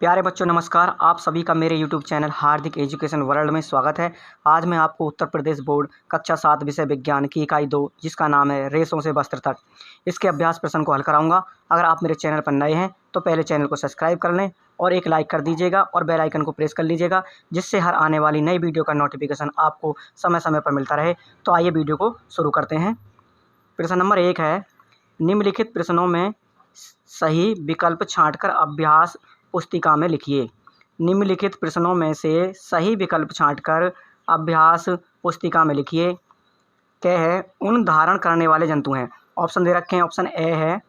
प्यारे बच्चों नमस्कार। आप सभी का मेरे YouTube चैनल हार्दिक एजुकेशन वर्ल्ड में स्वागत है। आज मैं आपको उत्तर प्रदेश बोर्ड कक्षा 7 विषय विज्ञान की इकाई 2 जिसका नाम है रेसों से वस्त्र तक, इसके अभ्यास प्रश्न को हल कराऊंगा। अगर आप मेरे चैनल पर नए हैं तो पहले चैनल को सब्सक्राइब कर लें और एक लाइक कर दीजिएगा और बेल आइकन को प्रेस कर लीजिएगा, जिससे हर आने वाली नई वीडियो का नोटिफिकेशन आपको समय समय पर मिलता रहे। तो आइए वीडियो को शुरू करते हैं। प्रश्न नंबर 1 है, निम्नलिखित प्रश्नों में सही विकल्प छांटकर अभ्यास पुस्तिका में लिखिए। निम्नलिखित प्रश्नों में से सही विकल्प छांटकर अभ्यास पुस्तिका में लिखिए। क्या है? ऊन धारण करने वाले जंतु हैं। ऑप्शन दे रखे हैं। ऑप्शन ए है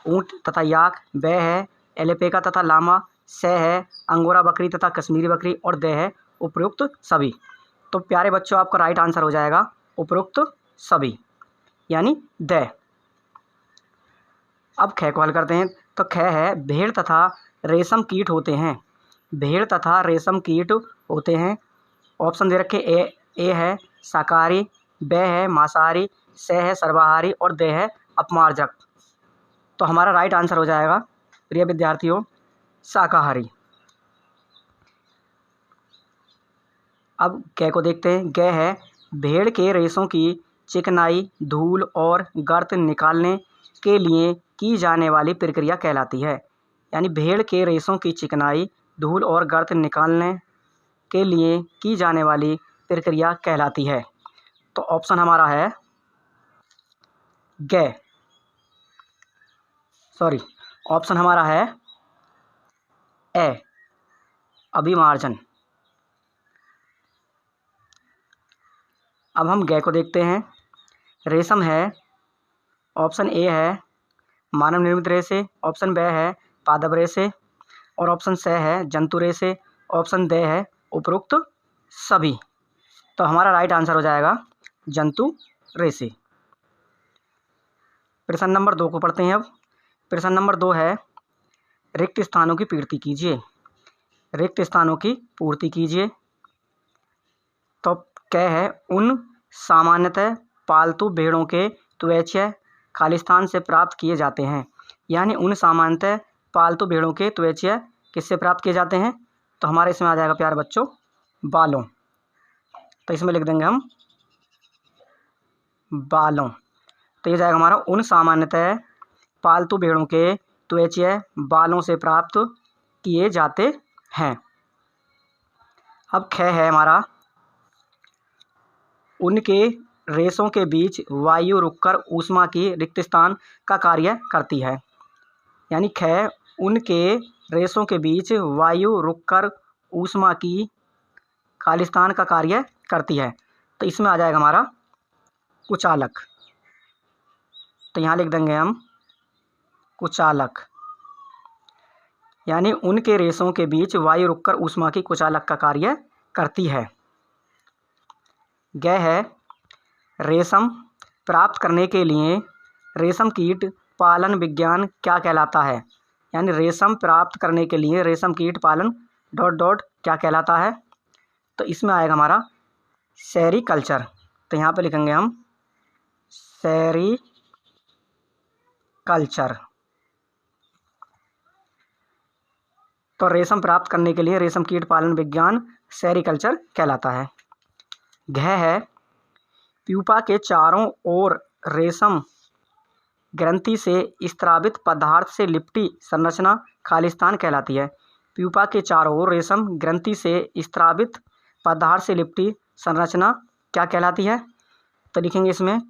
ऊंट तथा याक, ब है एल्पैका तथा लामा, स है अंगोरा बकरी तथा कश्मीरी बकरी और द है उपरोक्त सभी। तो प्यारे बच्चों, आपका राइट आंसर हो जाएगा उपरोक्त सभी, यानी द। अब ख को हल करते हैं। तो ख है, भेड़ तथा रेशम कीट होते हैं। भेड़ तथा रेशम कीट होते हैं। ऑप्शन दे रखे ए है शाकाहारी, ब है मांसाहारी, स है सर्वाहारी और द है अपमार्जक। तो हमारा राइट आंसर हो जाएगा प्रिय विद्यार्थियों शाकाहारी। अब कै को देखते हैं। ग है, भेड़ के रेशों की चिकनाई, धूल और गर्त निकालने के लिए की जाने वाली प्रक्रिया कहलाती है। यानी भेड़ के रेशों की चिकनाई, धूल और गर्त निकालने के लिए की जाने वाली प्रक्रिया कहलाती है। तो ऑप्शन हमारा है ग सॉरी ऑप्शन हमारा है ए, अभिमार्जन। अब हम ग को देखते हैं। रेशम है, ऑप्शन ए है मानव निर्मित रेशे, ऑप्शन ब है पादप रेशे और ऑप्शन स है जंतु रेशे, ऑप्शन द है उपरोक्त सभी। तो हमारा राइट आंसर हो जाएगा जंतु रेशे। प्रश्न नंबर 2 को पढ़ते हैं। अब प्रश्न नंबर 2 है, रिक्त स्थानों की पूर्ति कीजिए। रिक्त स्थानों की पूर्ति कीजिए। तो क्या है? उन सामान्यतः पालतू भेड़ों के त्वचा खालिस्तान से प्राप्त किए जाते हैं। यानी उन सामान्यतः पालतू भेड़ों के त्वचा किससे प्राप्त किए जाते हैं? तो हमारे इसमें आ जाएगा प्यारे बच्चों बालों। तो इसमें लिख देंगे हम बालों। तो ये जाएगा हमारा उन सामान्यतः पालतू भेड़ों के त्वचा बालों से प्राप्त किए जाते हैं। अब ख है हमारा, उनके रेशों के बीच वायु रुककर ऊष्मा की रिक्त स्थान का कार्य करती है। यानी ख, उनके रेशों के बीच वायु रुककर ऊष्मा की खालिस्तान का कार्य करती है। तो इसमें आ जाएगा हमारा कुचालक। तो यहाँ लिख देंगे हम कुचालक। यानी उनके रेशों के बीच वायु रुककर ऊष्मा की कुचालक का कार्य करती है। ग है, रेशम प्राप्त करने के लिए रेशम कीट पालन विज्ञान क्या कहलाता है? यानी रेशम प्राप्त करने के लिए रेशम कीट पालन ... क्या कहलाता है? तो इसमें आएगा हमारा सेरीकल्चर। तो यहाँ पे लिखेंगे हम सेरीकल्चर। तो रेशम प्राप्त करने के लिए रेशम कीट पालन विज्ञान सेरीकल्चर कहलाता है। घ है, प्यूपा के चारों ओर रेशम ग्रंथि से स्त्रावित पदार्थ से लिपटी संरचना खालिस्तान कहलाती है। प्यूपा के चारों ओर रेशम ग्रंथि से स्त्रावित पदार्थ से लिपटी संरचना क्या कहलाती है? तो लिखेंगे इसमें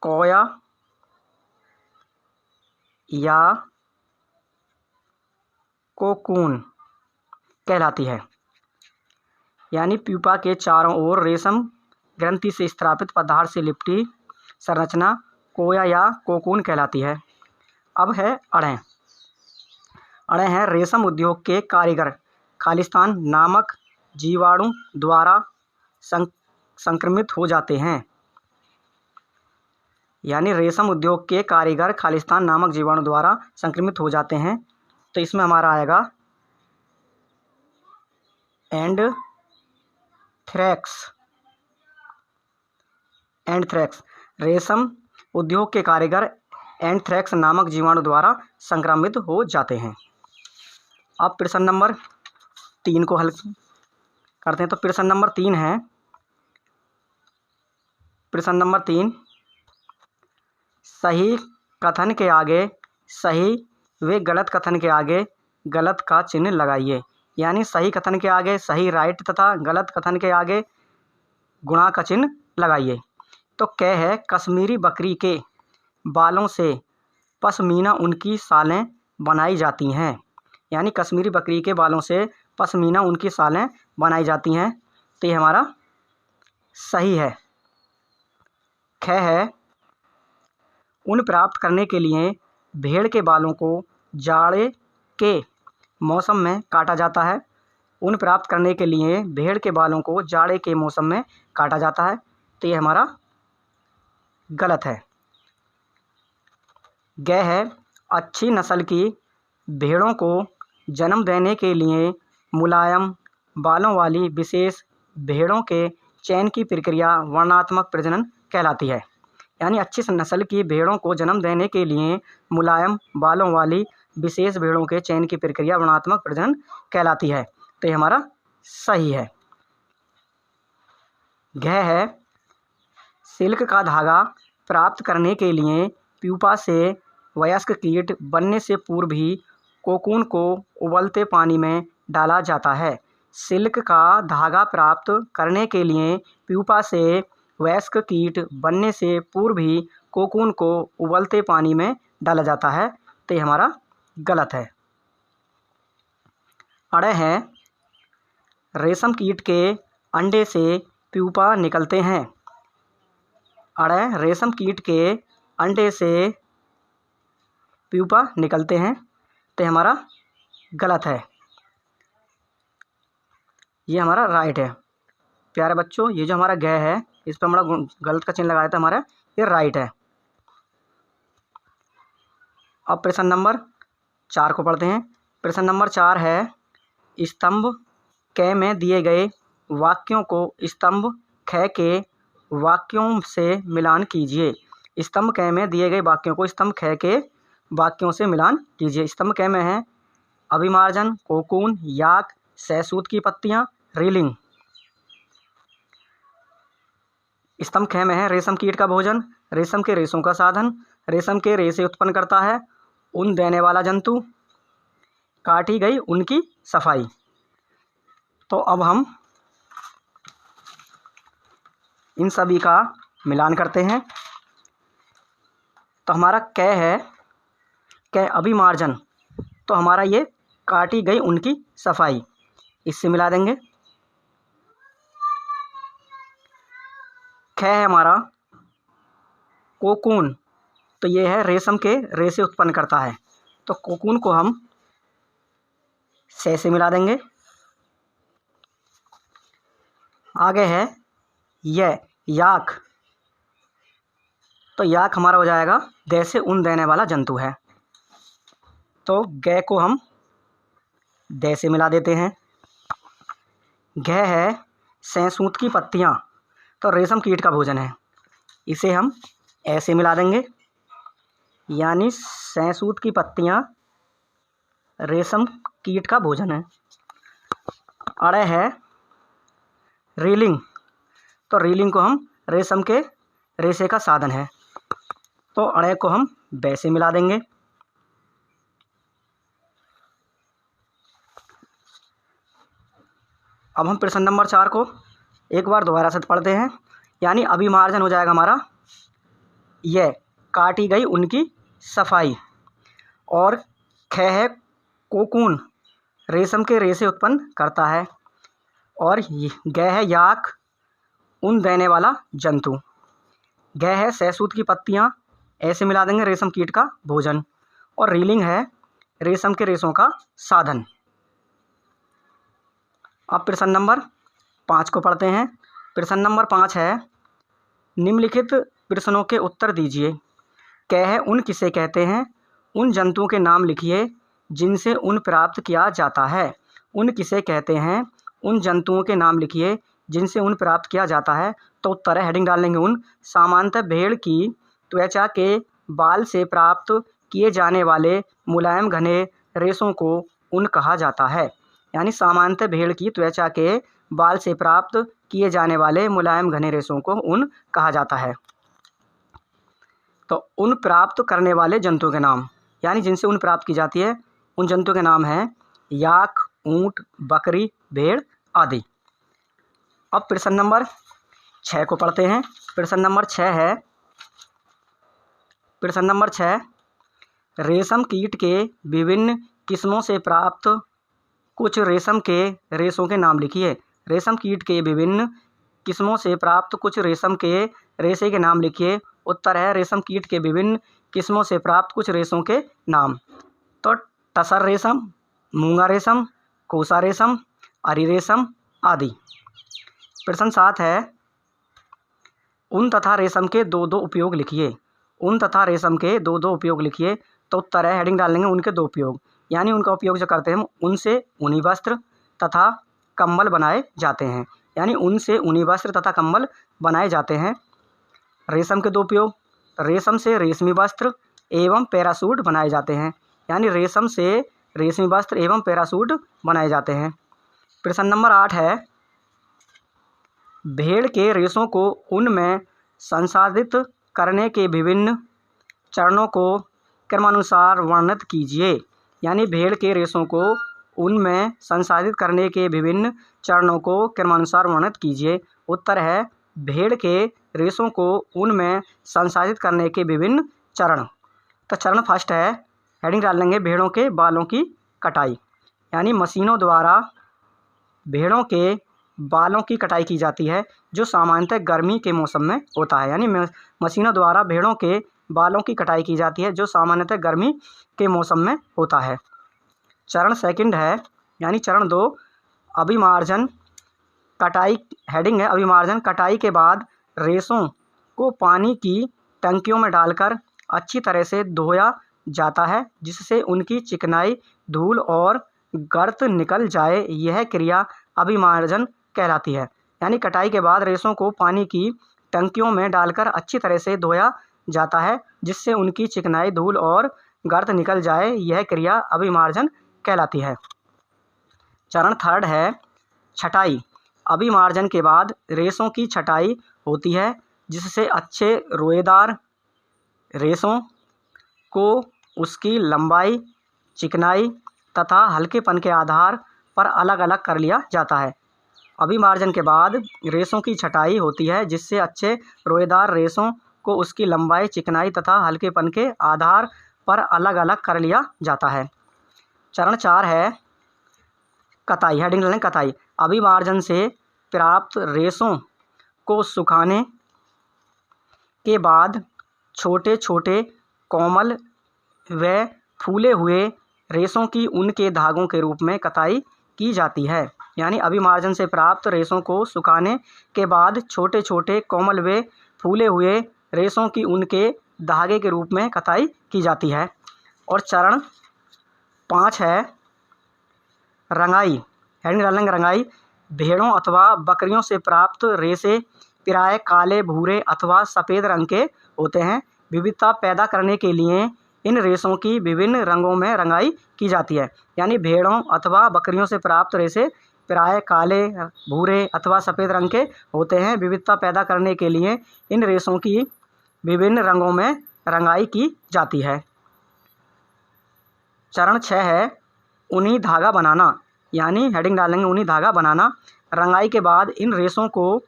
कोया या कोकून कहलाती है। यानी प्यूपा के चारों ओर रेशम ग्रंथि से स्त्रावित पदार्थ से लिपटी संरचना कोया या कोकून कहलाती है। अब है अड़े। अड़े हैं, रेशम उद्योग के कारीगर खालिस्तान नामक जीवाणु द्वारा संक्रमित हो जाते हैं। यानी रेशम उद्योग के कारीगर खालिस्तान नामक जीवाणु द्वारा संक्रमित हो जाते हैं। तो इसमें हमारा आएगा एंथ्रेक्स। रेशम उद्योग के कारीगर एंथ्रेक्स नामक जीवाणु द्वारा संक्रमित हो जाते हैं। अब प्रश्न नंबर 3 को हल करते हैं। तो प्रश्न नंबर 3 है, प्रश्न नंबर 3, सही कथन के आगे सही व गलत कथन के आगे गलत का चिन्ह लगाइए। यानी सही कथन के आगे सही राइट तथा गलत कथन के आगे गुणा का चिन्ह लगाइए। तो क्या है, कश्मीरी बकरी के बालों से पश्मीना ऊन की शालें बनाई जाती हैं। यानी कश्मीरी बकरी के बालों से पश्मीना ऊन की शालें बनाई जाती हैं। तो ये हमारा सही है। ख है, ऊन प्राप्त करने के लिए भेड़ के बालों को जाड़े के मौसम में काटा जाता है। ऊन प्राप्त करने के लिए भेड़ के बालों को जाड़े के मौसम में काटा जाता है। तो ये हमारा गलत है। ग है, अच्छी नस्ल की भेड़ों को जन्म देने के लिए मुलायम बालों वाली विशेष भेड़ों के चयन की प्रक्रिया वर्णात्मक प्रजनन कहलाती है। यानी अच्छी नस्ल की भेड़ों को जन्म देने के लिए मुलायम बालों वाली विशेष भेड़ों के चयन की प्रक्रिया वर्णात्मक प्रजनन कहलाती है। तो ये हमारा सही है। घ है, सिल्क का धागा प्राप्त करने के लिए प्यूपा से वयस्क कीट बनने से पूर्व ही कोकून को उबलते पानी में डाला जाता है। सिल्क का धागा प्राप्त करने के लिए प्यूपा से वयस्क कीट बनने से पूर्व ही कोकून को उबलते पानी में डाला जाता है। तो ये हमारा गलत है। अड़े है, रेशम कीट के अंडे से प्यूपा निकलते हैं। अड़े रेशम कीट के अंडे से प्यूपा निकलते हैं। तो हमारा गलत है। ये हमारा राइट है। प्यारे बच्चों, ये जो हमारा ग है इस पर हमारा गलत का चिन्ह लगाया था, हमारा ये राइट है। अब प्रश्न नंबर 4 को पढ़ते हैं। प्रश्न नंबर 4 है, स्तंभ क में दिए गए वाक्यों को स्तंभ ख के वाक्यों से मिलान कीजिए। स्तंभ क में दिए गए वाक्यों को स्तंभ ख के वाक्यों से मिलान कीजिए। स्तंभ क में है अभिमार्जन, कोकून, याक, सहसूत की पत्तियां, रीलिंग। स्तंभ ख में है रेशम कीट का भोजन, रेशम के रेशों का साधन, रेशम के रेशे उत्पन्न करता है, ऊन देने वाला जंतु, काटी गई उनकी सफाई। तो अब हम इन सभी का मिलान करते हैं। तो हमारा क है, क अभिमार्जन, तो हमारा ये काटी गई उनकी सफाई, इससे मिला देंगे। ख है हमारा कोकून, तो ये है रेशम के रेशे उत्पन्न करता है, तो कोकून को हम से मिला देंगे। आगे है याक, तो याक हमारा हो जाएगा दै से ऊन देने वाला जंतु है, तो ग को हम दै से मिला देते हैं। घ है सहसूत की पत्तियां, तो रेशम कीट का भोजन है, इसे हम ऐसे मिला देंगे। यानी सहसूत की पत्तियां रेशम कीट का भोजन है। अड़े है रीलिंग, तो रीलिंग को हम रेशम के रेशे का साधन है, तो अड़े को हम वैसे मिला देंगे। अब हम प्रश्न नंबर 4 को एक बार दोबारा से पढ़ते हैं। यानी अभिमार्जन हो जाएगा हमारा यह काटी गई उनकी सफाई, और ख है कोकून, रेशम के रेशे उत्पन्न करता है, और ग है याक, ऊन देने वाला जंतु। ग है सहसूत की पत्तियां, ऐसे मिला देंगे रेशम कीट का भोजन, और रीलिंग है रेशम के रेशों का साधन। अब प्रश्न नंबर 5 को पढ़ते हैं। प्रश्न नंबर 5 है, निम्नलिखित प्रश्नों के उत्तर दीजिए। क है ऊन किसे कहते हैं? उन जंतुओं के नाम लिखिए जिनसे ऊन प्राप्त किया जाता है। ऊन किसे कहते हैं? उन जंतुओं के नाम लिखिए जिनसे ऊन प्राप्त किया जाता है। तो उत्तर है, हेडिंग डाल लेंगे ऊन। सामान्यतः भेड़ की त्वचा के बाल से प्राप्त किए जाने वाले मुलायम घने रेशों को ऊन कहा जाता है। यानी सामान्यतः भेड़ की त्वचा के बाल से प्राप्त किए जाने वाले मुलायम घने रेशों को ऊन कहा जाता है। तो ऊन प्राप्त करने वाले जंतुओं के नाम, यानी जिनसे ऊन प्राप्त की जाती है, उन जंतुओं के नाम हैं याक, ऊंट, बकरी, भेड़ आदि। अब प्रश्न नंबर 6 को पढ़ते हैं। प्रश्न नंबर 6 रेशम कीट के विभिन्न किस्मों से प्राप्त कुछ रेशम के रेशों के नाम लिखिए। रेशम कीट के विभिन्न किस्मों से प्राप्त कुछ रेशम के रेशे के नाम लिखिए। उत्तर है रेशम कीट के विभिन्न किस्मों से प्राप्त कुछ रेशों के नाम। तो टसर रेशम, मूंगा रेशम, कोसा रेशम, अरी रेशम आदि। प्रश्न 7 है ऊन तथा रेशम के दो दो उपयोग लिखिए। ऊन तथा रेशम के दो दो उपयोग लिखिए। तो उत्तर है, हेडिंग डाल देंगे उनके दो उपयोग। यानी उनका उपयोग जो करते हैं, उनसे ऊनी वस्त्र तथा कंबल बनाए जाते हैं। यानी ऊन से ऊनी वस्त्र तथा कंबल बनाए जाते हैं। रेशम के दो उपयोग, रेशम से रेशमी वस्त्र एवं पैरासूट बनाए जाते हैं। यानी रेशम से रेशमी वस्त्र एवं पैरासूट बनाए जाते हैं। प्रश्न नंबर 8 है भेड़ के रेशों को ऊन में संसाधित करने के विभिन्न चरणों को क्रमानुसार वर्णित कीजिए। यानी भेड़ के रेशों को ऊन में संसाधित करने के विभिन्न चरणों को क्रमानुसार वर्णित कीजिए। उत्तर है भेड़ के रेशों को ऊन में संसाधित करने के विभिन्न चरण। तो चरण फर्स्ट है, हेडिंग डाल लेंगे भेड़ों के बालों की कटाई। यानी मशीनों द्वारा भेड़ों के बालों की कटाई की जाती है, जो सामान्यतः गर्मी के मौसम में होता है। यानी मशीनों द्वारा भेड़ों के बालों की कटाई की जाती है, जो सामान्यतः गर्मी के मौसम में होता है। चरण सेकंड है, यानी चरण 2 अभिमार्जन कटाई। हेडिंग है अभिमार्जन। कटाई के बाद रेशों को पानी की टंकियों में डालकर अच्छी तरह से धोया जाता है, जिससे उनकी चिकनाई, धूल और गर्त निकल जाए। यह क्रिया अभिमार्जन कहलाती है। यानी कटाई के बाद रेशों को पानी की टंकियों में डालकर अच्छी तरह से धोया जाता है, जिससे उनकी चिकनाई, धूल और गर्त निकल जाए। यह क्रिया अभिमार्जन कहलाती है। चरण थर्ड है छटाई। अभिमार्जन के बाद रेशों की छटाई होती है, जिससे अच्छे रोएदार रेशों को उसकी लंबाई, चिकनाई तथा हल्केपन के आधार पर अलग अलग कर लिया जाता है। अभिमार्जन के बाद रेशों की छटाई होती है, जिससे अच्छे रोएदार रेशों को उसकी लंबाई, चिकनाई तथा हल्केपन के आधार पर अलग अलग कर लिया जाता है। चरण 4 है कताई। हेडिंग डालें कताई। अभिमार्जन से प्राप्त रेशों को सुखाने के बाद छोटे छोटे कोमल व फूले हुए रेशों की ऊन के धागों के रूप में कताई की जाती है। यानी अभिमार्जन से प्राप्त रेशों को सुखाने के बाद छोटे छोटे कोमल व फूले हुए रेशों की ऊन के धागे के रूप में कताई की जाती है। और चरण 5 है रंगाई। हेडिंग डालेंगे रंगाई। भेड़ों अथवा बकरियों से प्राप्त रेशे प्रायः काले, भूरे अथवा सफ़ेद रंग के होते हैं। विविधता पैदा करने के लिए इन रेशों की विभिन्न रंगों में रंगाई की जाती है। यानी भेड़ों अथवा बकरियों से प्राप्त रेशे प्रायः काले, भूरे अथवा सफ़ेद रंग के होते हैं। विविधता पैदा करने के लिए इन रेशों की विभिन्न रंगों में रंगाई की जाती है। चरण 6 है ऊनी धागा बनाना। यानी हेडिंग डालेंगे ऊनी धागा बनाना। रंगाई के बाद इन रेशों को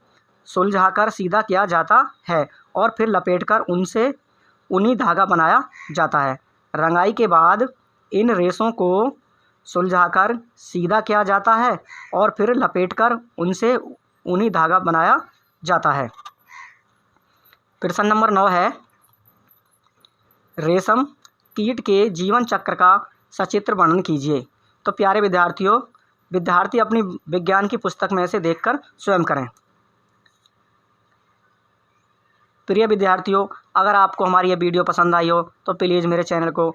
सुलझाकर सीधा किया जाता है और फिर लपेटकर उनसे ऊनी धागा बनाया जाता है। रंगाई के बाद इन रेशों को सुलझाकर सीधा किया जाता है और फिर लपेटकर उनसे ऊनी धागा बनाया जाता है। प्रश्न नंबर 9 है रेशम कीट के जीवन चक्र का सचित्र वर्णन कीजिए। तो प्यारे विद्यार्थी अपनी विज्ञान की पुस्तक में से देखकर स्वयं करें। प्रिय विद्यार्थियों, अगर आपको हमारी यह वीडियो पसंद आई हो तो प्लीज़ मेरे चैनल को